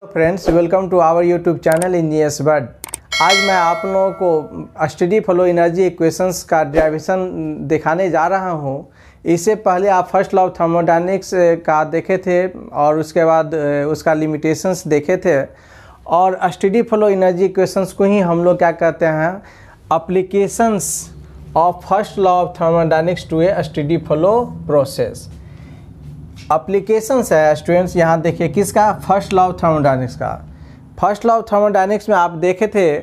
Friends, welcome to our YouTube channel engineers world. आज मैं आप लोगों को स्टडी फ्लो एनर्जी इक्वेशंस का डेरिवेशन दिखाने जा रहा हूं। इससे पहले आप फर्स्ट लॉ ऑफ थर्मोडायनेमिक्स का देखे थे और उसके बाद उसका लिमिटेशंस देखे थे। और स्टडी फ्लो एनर्जी इक्वेशंस को ही हम लोग क्या कहते हैं, applications of first law of thermodynamics to a steady flow process. Applications है स्टूडेंट्स, यहाँ देखिए किसका, फर्स्ट लॉ ऑफ थर्मोडायनेमिक्स का। फर्स्ट लॉ ऑफ थर्मोडायनेमिक्स में आप देखे थे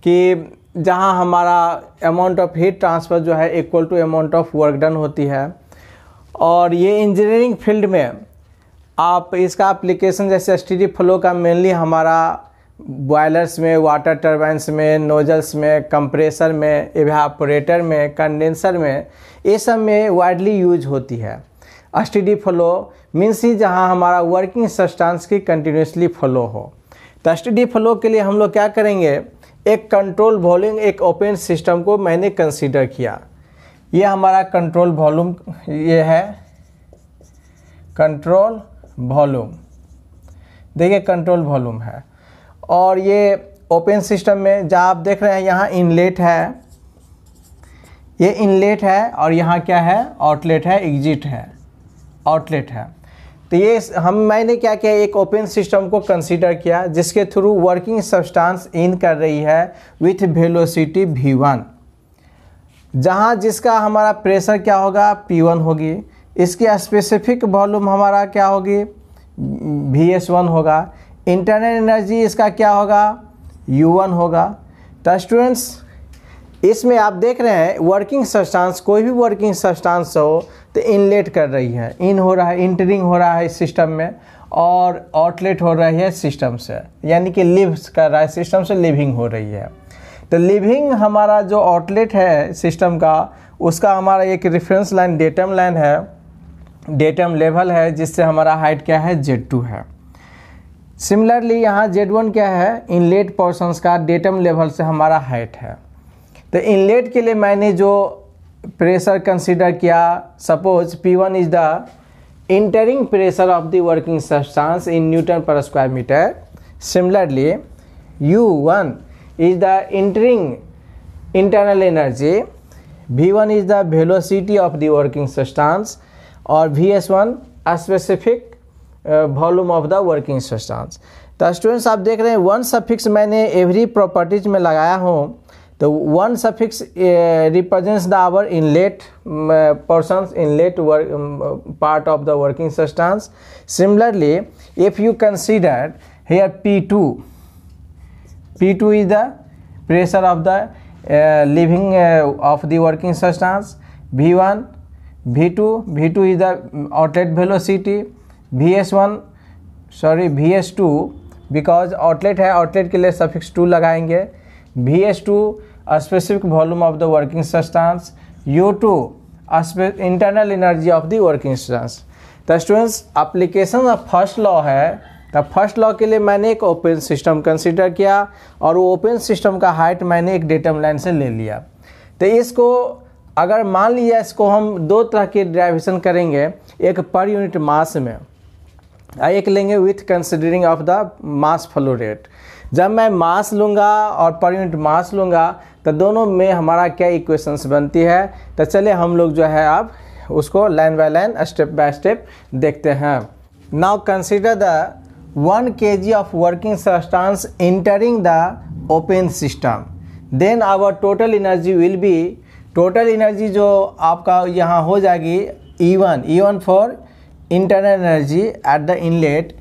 कि जहाँ हमारा अमाउंट ऑफ हीट ट्रांसफर जो है equal to amount of work done होती है। और ये इंजीनियरिंग फील्ड में आप इसका एप्लीकेशन जैसे स्टडी फ्लो का मेनली हमारा बॉयलर्स में, वाटर टर्बाइंस में, नोजल्स में, कंप्रेसर में, इवेपोरेटर में, कंडेंसर में, ये सब में वाइडली यूज होती है। स्टडी फ्लो मीन्स ही जहाँ हमारा वर्किंग सब्सटेंस की कंटिन्यूसली फ्लो हो। तो स्टडी फ्लो के लिए हम लोग क्या करेंगे, एक कंट्रोल वॉल्यूम, एक ओपन सिस्टम को मैंने कंसीडर किया। ये हमारा कंट्रोल वॉल्यूम, ये है कंट्रोल वॉल्यूम, देखिए कंट्रोल वॉल्यूम है। और ये ओपन सिस्टम में जहाँ आप देख रहे हैं यहाँ इनलेट है, ये इनलेट है, और यहाँ क्या है, आउटलेट है, एग्जिट है, आउटलेट है। तो ये मैंने क्या किया, एक ओपन सिस्टम को कंसीडर किया जिसके थ्रू वर्किंग सब्सटेंस इन कर रही है विथ वेलोसिटी v1, जहाँ जिसका हमारा प्रेशर क्या होगा, P1 होगी। इसकी स्पेसिफिक वॉल्यूम हमारा क्या होगी, Vs1 होगा। इंटरनल एनर्जी इसका क्या होगा, U1 होगा। तो स्टूडेंट्स, इसमें आप देख रहे हैं वर्किंग सब्सटेंस, कोई भी वर्किंग सब्सटेंस हो तो इनलेट कर रही है, इन हो रहा है, इंटरिंग हो रहा है सिस्टम में, और आउटलेट हो रही है सिस्टम से, यानी कि लिव्स कर रहा है सिस्टम से, लिविंग हो रही है। तो लिविंग हमारा जो आउटलेट है सिस्टम का, उसका हमारा एक रेफरेंस लाइन डेटम लाइन है, डेटम लेवल है, जिससे हमारा हाइट क्या है, Z2 है। सिमिलरली यहाँ Z1 क्या है, इनलेट पोर्शंस का डेटम लेवल से हमारा हाइट है। तो इनलेट के लिए मैंने जो प्रेशर कंसीडर किया, suppose P1 is the entering pressure of the working substance in newton per square metre. Similarly U1 is the entering internal energy, V1 is the velocity of the working substance, और Vs1 specific volume of the working substance. तो students आप देख रहे हैं one suffix मैंने every properties में लगाया हूँ। तो one suffix represents the our inlet portions, inlet part of the working substance. Similarly, if you consider here P2 is the pressure of the living of the working substance, V1, V2 is the outlet velocity, Vs2 because outlet है, outlet के लिए suffix 2 लगाएंगे, Vs2 specific volume of the working substance, U2 internal energy of the working substance। तो students, application of first law है। तो first law के लिए मैंने एक ओपन सिस्टम कंसीडर किया, और वो ओपन सिस्टम का हाइट मैंने एक डेटम लाइन से ले लिया। तो इसको अगर मान लिया, इसको हम दो तरह के डेरिवेशन करेंगे, एक पर यूनिट मास में, एक लेंगे with considering of the mass flow rate. जब मैं मास लूँगा और पर यूनिट मास लूँगा तो दोनों में हमारा क्या इक्वेशंस बनती है। तो चलिए हम लोग जो है अब उसको line by line, step by step देखते हैं। Now consider the 1 kg of working substance entering the open system, then our total energy will be, total energy जो आपका यहाँ हो जाएगी E1 for internal energy at the inlet,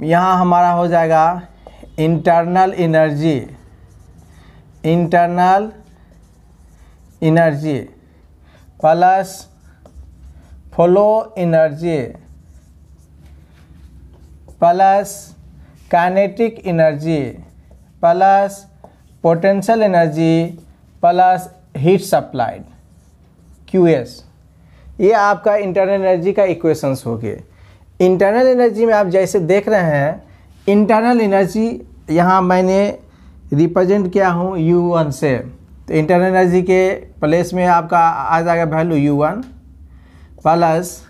यहाँ हमारा हो जाएगा internal energy plus flow energy plus kinetic energy plus potential energy plus heat supplied, QS। ये आपका इंटरनल एनर्जी का इक्वेशंस हो गए। इंटरनल एनर्जी में आप जैसे देख रहे हैं, इंटरनल एनर्जी यहाँ मैंने रिप्रेजेंट किया हूँ U1 से। तो इंटरनल एनर्जी के प्लेस में आपका आ जाएगा value U1 plus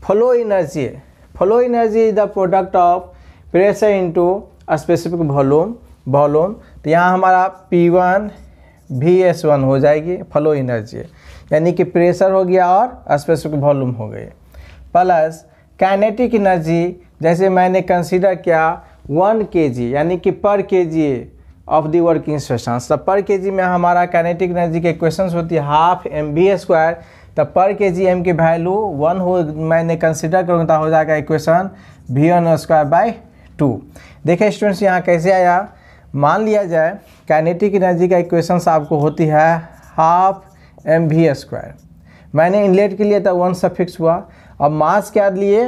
flow energy is the product of pressure into specific volume. तो यहाँ हमारा P1 VS1 हो जाएगी फ्लो एनर्जी, यानी कि प्रेशर हो गया और स्पेसिफिक वॉल्यूम हो गए, प्लस काइनेटिक एनर्जी जैसे मैंने कंसीडर किया 1 kg यानी कि पर kg of the working substance. तो पर kg में हमारा काइनेटिक एनर्जी के इक्वेशंस होती है हाफ mv²। तो पर kg m की वैल्यू 1 हो मैंने कंसीडर करूँगा तो हो जाएगा इक्वेशन v1²/2। देखिए स्टूडेंट्स यहाँ कैसे आया, मान लिया जाए काइनेटिक एनर्जी का इक्वेशंस आपको होती है हाफ mv²। मैंने इनलेट के लिए तो 1 सफिक्स हुआ, अब मास क्या लिए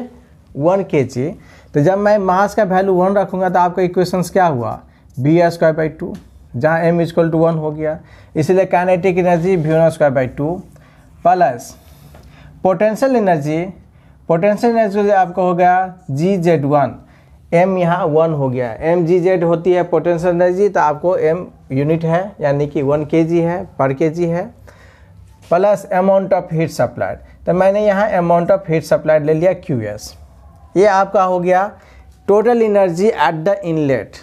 1 kg। तो जब मैं मास का वैल्यू 1 रखूँगा तो आपका इक्वेशंस क्या हुआ v²/2, जहाँ m = 1 हो गया, इसलिए kinetic energy v1²/2 plus potential energy आपको हो गया gz1, m यहाँ 1 हो गया, mgz होती है पोटेंशियल एनर्जी, तो आपको m यूनिट है यानी कि 1 kg है पर kg है, plus amount of heat supplied. तो मैंने यहाँ अमाउंट ऑफ हीट सप्लाइड ले लिया QS। ये आपका हो गया total energy at the inlet.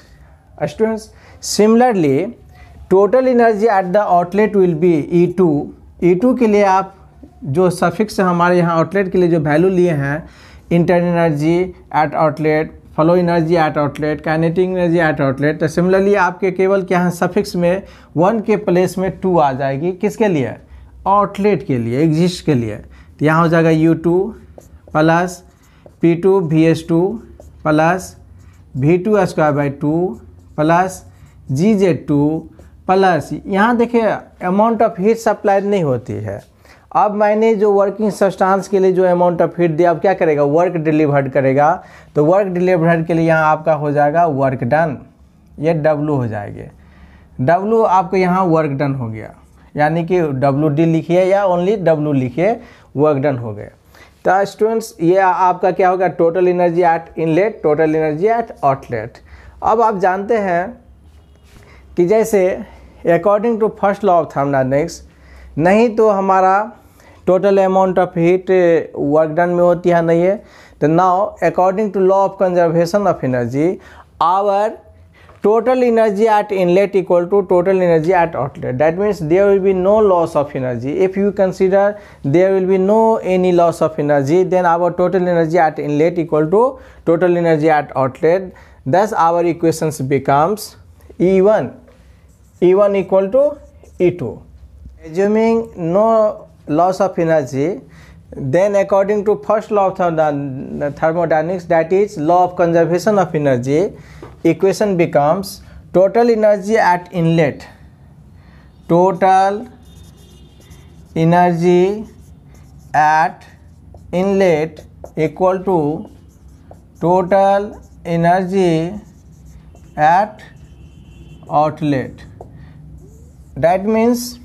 Students similarly total energy at the outlet will be E2 के लिए आप जो सफिक्स हमारे यहाँ आउटलेट के लिए जो वैल्यू लिए हैं, internal energy at outlet, flow energy at outlet, kinetic energy at outlet. तो सिमिलरली आपके केवल क्या है सफिक्स में 1 के प्लेस में 2 आ जाएगी, किसके लिए आउटलेट के लिए, एग्जिस्ट के लिए। तो यहाँ हो जाएगा U2 plus P2 VS2 plus v2² plus gz2 plus यहाँ देखिए अमाउंट ऑफ हीट सप्लाइड नहीं होती है। अब मैंने जो वर्किंग सब्सटेंस के लिए जो अमाउंट ऑफ हीट दिया, अब क्या करेगा वर्क डिलीवर्ड करेगा। तो वर्क डिलीवर्ड के लिए यहाँ आपका हो जाएगा वर्क डन, ये W हो जाएगी, W आपको यहाँ वर्क डन हो गया, यानी कि WD लिखिए या ओनली W लिखिए, वर्क डन हो गए। तो स्टूडेंट्स ये आपका क्या होगा total energy at inlet, total energy at outlet. अब आप जानते हैं कि जैसे according to first law of thermodynamics, नहीं तो हमारा total amount of heat work done में होती है नहीं है। तो now according to law of conservation of energy, our total energy at inlet equal to total energy at outlet. That means there will be no loss of energy. If you consider there will be no any loss of energy, then our total energy at inlet equal to total energy at outlet. Thus our equations becomes E1 equal to E2. Assuming no loss of energy, then according to first law of thermodynamics, that is law of conservation of energy, equation becomes total energy at inlet, total energy at inlet equal to total energy at outlet. That means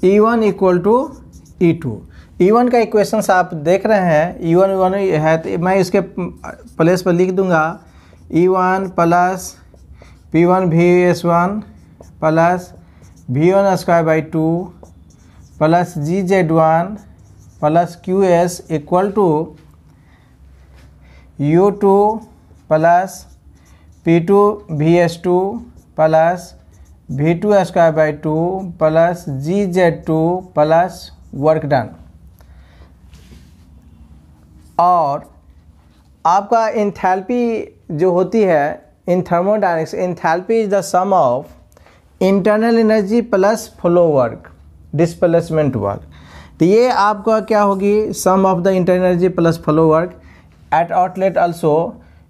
E1 equal to E2। E1 का equations आप देख रहे हैं, E1 है, तो मैं इसके place पर लिख दूंगा E1 plus P1 VS1 plus v1²/2 plus gz1 plus QS equal to U2 plus P2 VS2 plus v2²/2 plus gz2 plus work done. और आपका एंथैल्पी जो होती है in thermodynamics, enthalpy is the sum of internal energy plus flow work, displacement work. तो ये आपका क्या होगी sum of the internal energy plus flow work at outlet. Also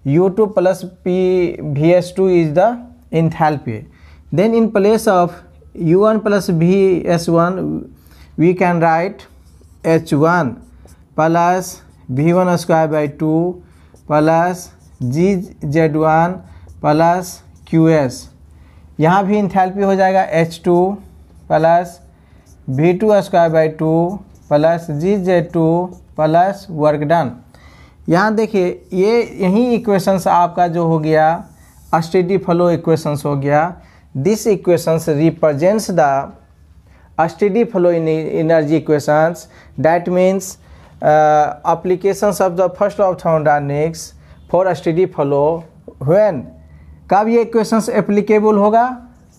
U2 plus VS2 is the enthalpy. Then in place of U1 plus VS1 we can write H1 plus v1²/2 plus gz1 plus QS। यहाँ भी enthalpy हो जाएगा H2 plus v2²/2 plus gz2 plus work done. यहाँ देखिए ये यही equations आपका जो हो गया स्टेडी फ्लो इक्वेशंस हो गया। This equations represents the steady flow energy equations. That means applications of the first law of thermodynamics for steady flow when, कब ये इक्वेशंस एप्लीकेबल होगा,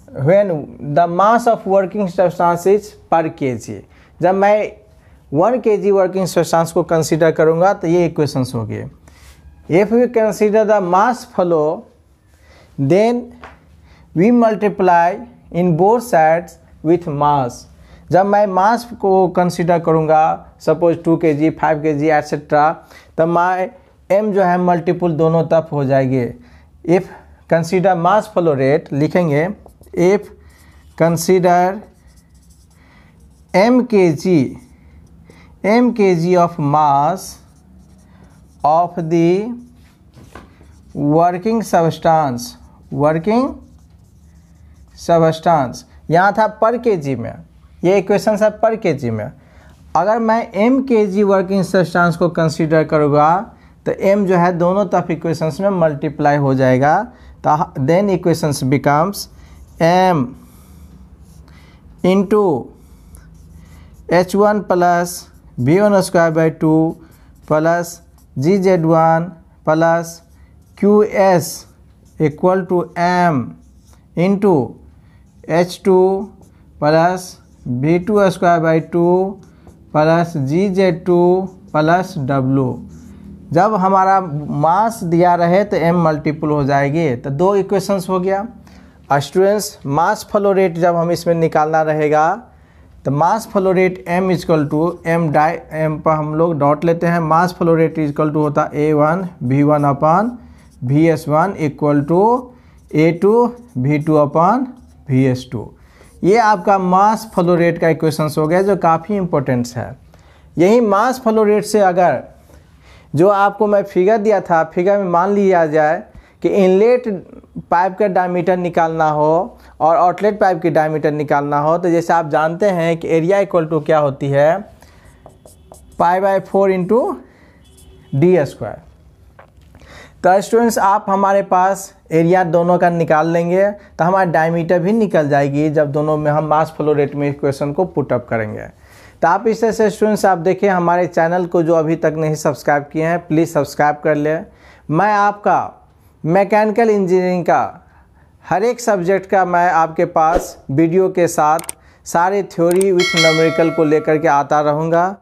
when the mass of working substance per kg, जब मैं 1 kg working substance को consider करूंगा तो ये equations हो गए। If we consider the mass flow then we multiply in both sides with mass, जब मैं मास को कंसीडर करूंगा सपोज 2 kg 5 kg एट्सेट्रा, तब मैं m जो है मल्टीपल दोनों तरफ हो जाएंगे। If consider mass flow rate लिखेंगे, if consider m kg of mass of the working substance, यहाँ था पर केजी में, ये इक्वेशन है पर केजी में। अगर मैं m kg वर्किंग सब्सटेंस को कंसीडर करूँगा तो m जो है दोनों तरफ इक्वेशंस में मल्टीप्लाई हो जाएगा, तो then equations becomes m into h1 plus v1 square by 2 plus gz1 plus qs equal to m into h2 plus v2 square by 2 plus gz2 plus w। जब हमारा मास दिया रहे तो m मल्टीपल हो जाएगी, तो 2 इक्वेशंस हो गया। स्टूडेंट्स मास फ्लो रेट जब हम इसमें निकालना रहेगा तो mass flow rate m is equal to m पर हम लोग डॉट लेते हैं, mass flow rate is equal to होता a1 v1 upon vs1 equal to a2 v2 upon vs2। ये आपका मास फ्लो रेट का इक्वेशंस हो गया जो काफ़ी इंपॉर्टेंट है। यही मास फ्लो रेट से अगर जो आपको मैं फिगर दिया था, फिगर में मान लिया जाए कि इनलेट पाइप का डायमीटर निकालना हो और आउटलेट पाइप की डायमीटर निकालना हो, तो जैसे आप जानते हैं कि एरिया इक्वल टू क्या होती है π/4 इंटू डी स्क्वायर। तो स्टूडेंट्स आप हमारे पास एरिया दोनों का निकाल लेंगे तो हमारा डायमीटर भी निकल जाएगी जब दोनों में हम मास फ्लो रेट में इक्वेशन को पुट अप करेंगे। तो आप इस तरह से स्टूडेंट्स आप देखिए हमारे चैनल को जो अभी तक नहीं सब्सक्राइब किए हैं प्लीज़ सब्सक्राइब कर ले। मैं आपका मैकेनिकल इंजीनियरिंग का हर एक सब्जेक्ट का मैं आपके पास वीडियो के साथ सारे थ्योरी विथ न्यूमेरिकल को लेकर के आता रहूँगा।